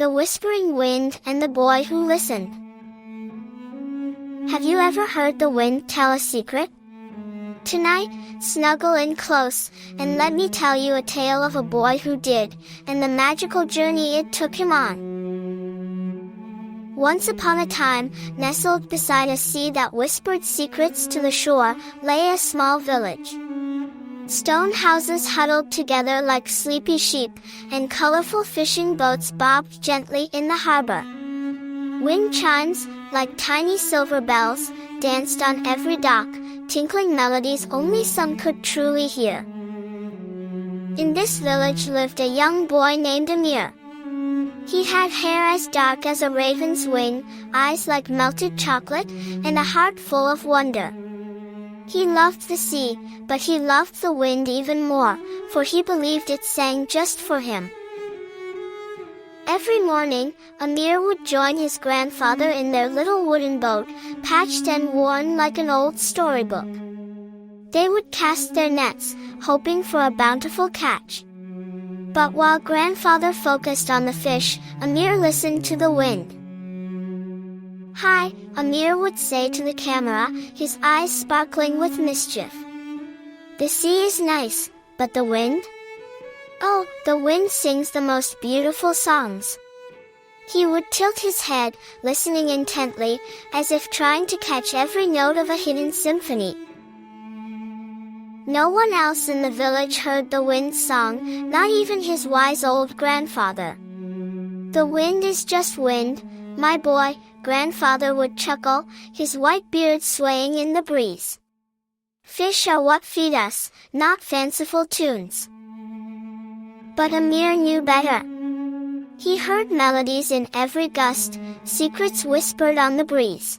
The Whispering Wind and the Boy Who Listened. Have you ever heard the wind tell a secret? Tonight, snuggle in close, and let me tell you a tale of a boy who did, and the magical journey it took him on. Once upon a time, nestled beside a sea that whispered secrets to the shore, lay a small village. Stone houses huddled together like sleepy sheep, and colorful fishing boats bobbed gently in the harbor. Wind chimes, like tiny silver bells, danced on every dock, tinkling melodies only some could truly hear. In this village lived a young boy named Emir. He had hair as dark as a raven's wing, eyes like melted chocolate, and a heart full of wonder. He loved the sea, but he loved the wind even more, for he believed it sang just for him. Every morning, Emir would join his grandfather in their little wooden boat, patched and worn like an old storybook. They would cast their nets, hoping for a bountiful catch. But while grandfather focused on the fish, Emir listened to the wind. "Hi," Emir would say to the camera, his eyes sparkling with mischief. "The sea is nice, but the wind? Oh, the wind sings the most beautiful songs." He would tilt his head, listening intently, as if trying to catch every note of a hidden symphony. No one else in the village heard the wind's song, not even his wise old grandfather. "The wind is just wind, my boy," grandfather would chuckle, his white beard swaying in the breeze. "Fish are what feed us, not fanciful tunes." But Emir knew better. He heard melodies in every gust, secrets whispered on the breeze.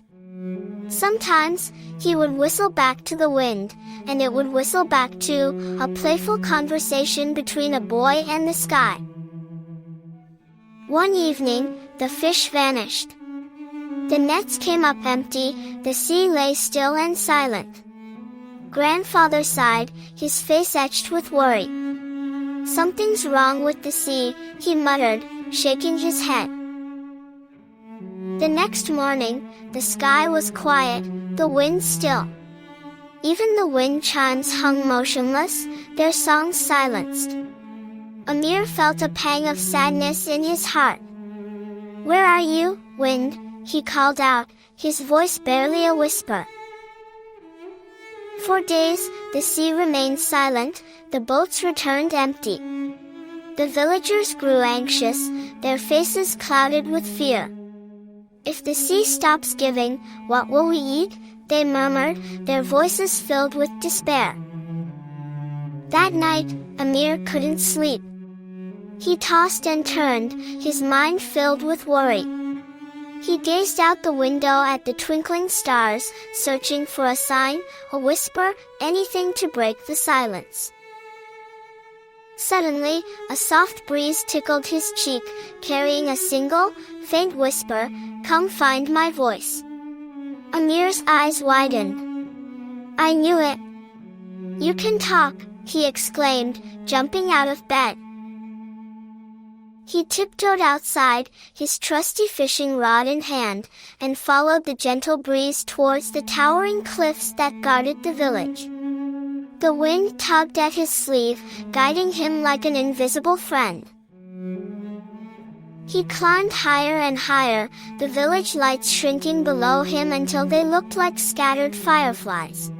Sometimes, he would whistle back to the wind, and it would whistle back too, a playful conversation between a boy and the sky. One evening, the fish vanished. The nets came up empty, the sea lay still and silent. Grandfather sighed, his face etched with worry. "Something's wrong with the sea," he muttered, shaking his head. The next morning, the sky was quiet, the wind still. Even the wind chimes hung motionless, their songs silenced. Emir felt a pang of sadness in his heart. "Where are you, wind?" he called out, his voice barely a whisper. For days, the sea remained silent, the boats returned empty. The villagers grew anxious, their faces clouded with fear. "If the sea stops giving, what will we eat?" they murmured, their voices filled with despair. That night, Emir couldn't sleep. He tossed and turned, his mind filled with worry. He gazed out the window at the twinkling stars, searching for a sign, a whisper, anything to break the silence. Suddenly, a soft breeze tickled his cheek, carrying a single, faint whisper, "Come find my voice." Emir's eyes widened. "I knew it. You can talk," he exclaimed, jumping out of bed. He tiptoed outside, his trusty fishing rod in hand, and followed the gentle breeze towards the towering cliffs that guarded the village. The wind tugged at his sleeve, guiding him like an invisible friend. He climbed higher and higher, the village lights shrinking below him until they looked like scattered fireflies.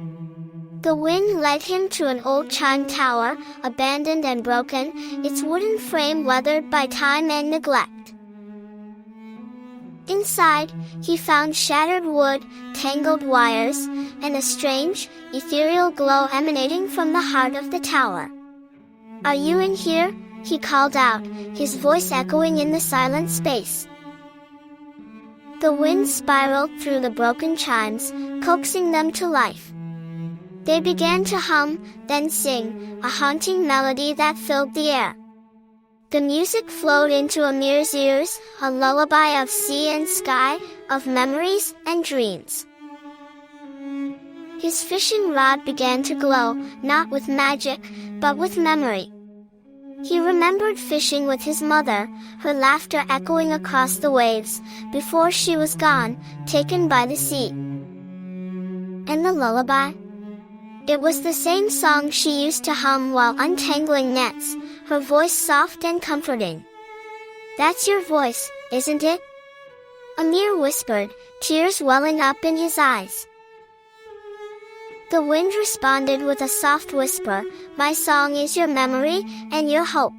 The wind led him to an old chime tower, abandoned and broken, its wooden frame weathered by time and neglect. Inside, he found shattered wood, tangled wires, and a strange, ethereal glow emanating from the heart of the tower. "Are you in here?" he called out, his voice echoing in the silent space. The wind spiraled through the broken chimes, coaxing them to life. They began to hum, then sing, a haunting melody that filled the air. The music flowed into Emir's ears, a lullaby of sea and sky, of memories and dreams. His fishing rod began to glow, not with magic, but with memory. He remembered fishing with his mother, her laughter echoing across the waves, before she was gone, taken by the sea. And the lullaby? It was the same song she used to hum while untangling nets, her voice soft and comforting. "That's your voice, isn't it?" Emir whispered, tears welling up in his eyes. The wind responded with a soft whisper, "My song is your memory, and your hope."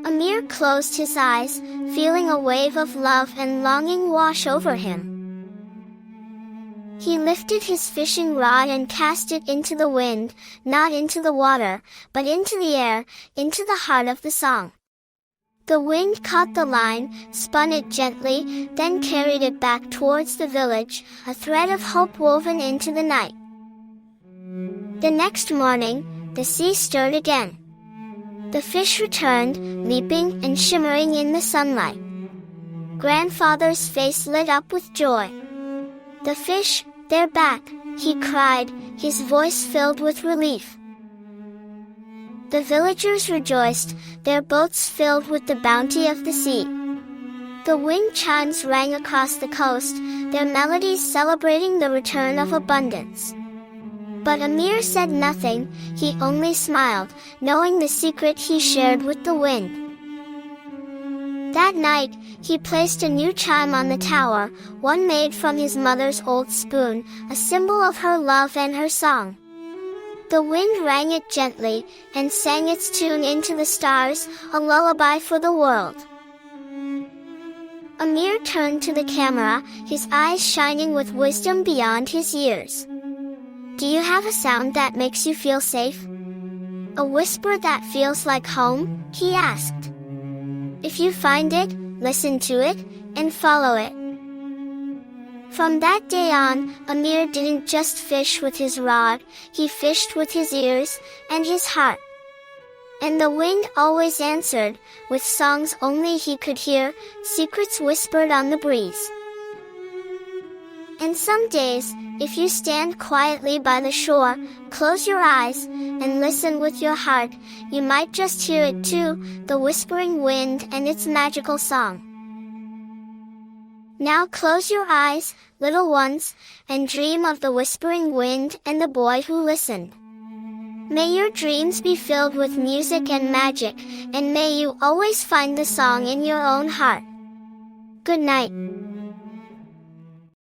Emir closed his eyes, feeling a wave of love and longing wash over him. He lifted his fishing rod and cast it into the wind, not into the water, but into the air, into the heart of the song. The wind caught the line, spun it gently, then carried it back towards the village, a thread of hope woven into the night. The next morning, the sea stirred again. The fish returned, leaping and shimmering in the sunlight. Grandfather's face lit up with joy. "The fish, they're back," he cried, his voice filled with relief. The villagers rejoiced, their boats filled with the bounty of the sea. The wind chimes rang across the coast, their melodies celebrating the return of abundance. But Emir said nothing, he only smiled, knowing the secret he shared with the wind. That night, he placed a new chime on the tower, one made from his mother's old spoon, a symbol of her love and her song. The wind rang it gently, and sang its tune into the stars, a lullaby for the world. Emir turned to the camera, his eyes shining with wisdom beyond his years. "Do you have a sound that makes you feel safe? A whisper that feels like home?" he asked. "If you find it, listen to it, and follow it." From that day on, Emir didn't just fish with his rod, he fished with his ears, and his heart. And the wind always answered, with songs only he could hear, secrets whispered on the breeze. And some days, if you stand quietly by the shore, close your eyes, and listen with your heart, you might just hear it too, the whispering wind and its magical song. Now close your eyes, little ones, and dream of the whispering wind and the boy who listened. May your dreams be filled with music and magic, and may you always find the song in your own heart. Good night.